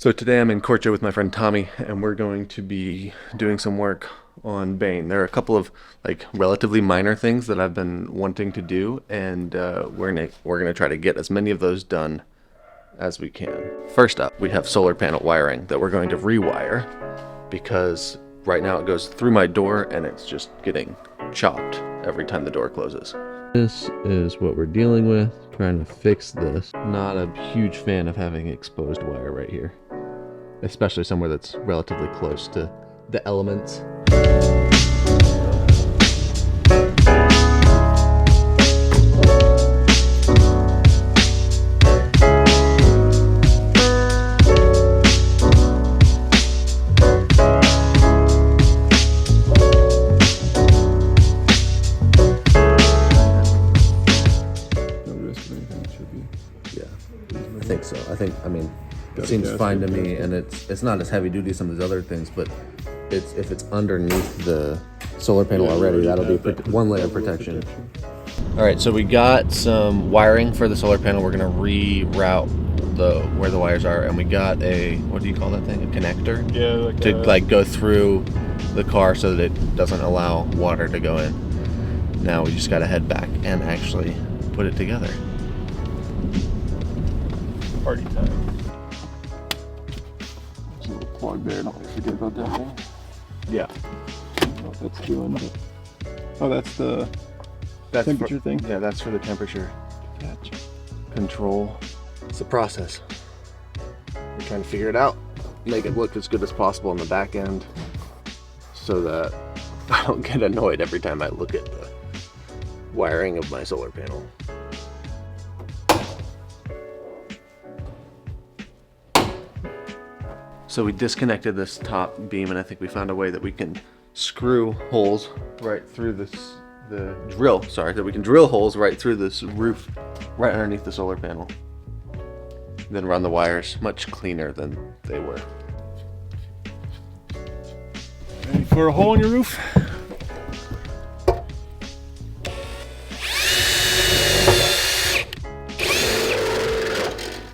So today I'm in Korcha with my friend Tommy, and we're going to be doing some work on Bane. There are a couple of like relatively minor things that I've been wanting to do, and we're gonna try to get as many of those done as we can. First up, we have solar panel wiring that we're going to rewire because right now it goes through my door and it's just getting chopped every time the door closes. This is what we're dealing with, trying to fix this. Not a huge fan of having exposed wire right here, especially somewhere that's relatively close to the elements. I mean, it seems fine to me, and it's not as heavy duty as some of these other things, but if it's underneath the solar panel already, that'll be one layer of protection. All right, so we got some wiring for the solar panel. We're gonna reroute where the wires are, and we got a, what do you call that thing? A connector? Yeah, like go through the car so that it doesn't allow water to go in. Now we just gotta head back and actually put it together. Party time. There's a little plug there, don't forget about that one. Yeah. I don't know what that's doing, but... Oh, that's the temperature thing? Yeah, that's for the temperature. Gotcha. Control. It's a process. We're trying to figure it out, make it look as good as possible on the back end so that I don't get annoyed every time I look at the wiring of my solar panel. So we disconnected this top beam, and I think we found a way that we can screw holes right through we can drill holes right through this roof, right underneath the solar panel. Then run the wires much cleaner than they were. Ready for a hole in your roof?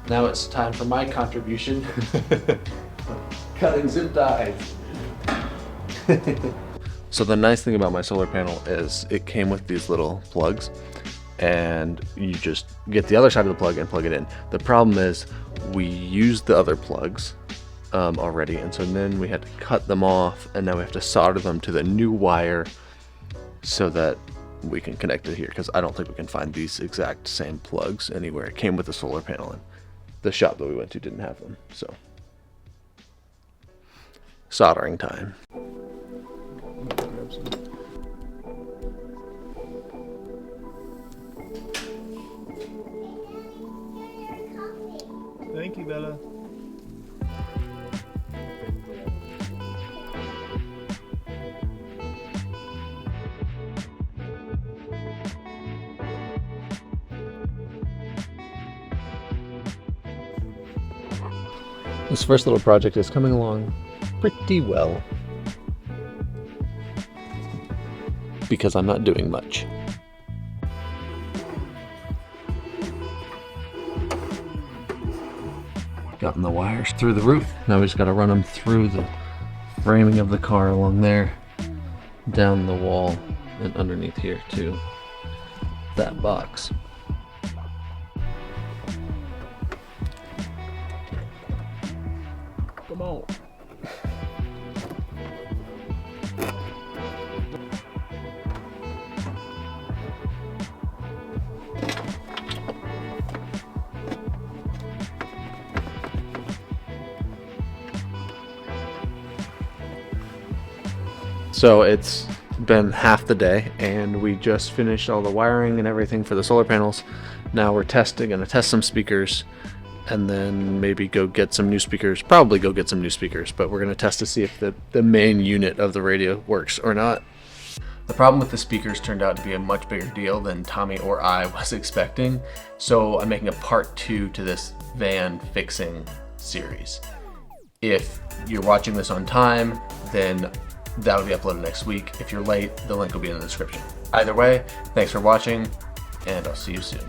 Now it's time for my contribution. Cutting zip ties. So the nice thing about my solar panel is it came with these little plugs, and you just get the other side of the plug and plug it in. The problem is we used the other plugs already, and so then we had to cut them off, and now we have to solder them to the new wire so that we can connect it here, because I don't think we can find these exact same plugs anywhere. It came with the solar panel, and the shop that we went to didn't have them, so soldering time. Thank you, Bella. This first little project is coming along pretty well because I'm not doing much. Gotten the wires through the roof. Now we just got to run them through the framing of the car along there, down the wall, and underneath here to that box. Come on. So it's been half the day, and we just finished all the wiring and everything for the solar panels. Now we're gonna test some speakers, and then maybe go get some new speakers. Probably go get some new speakers, but we're gonna test to see if the main unit of the radio works or not. The problem with the speakers turned out to be a much bigger deal than Tommy or I was expecting, so I'm making a part 2 to this van fixing series. If you're watching this on time, then that'll be uploaded next week. If you're late, the link will be in the description. Either way, thanks for watching, and I'll see you soon.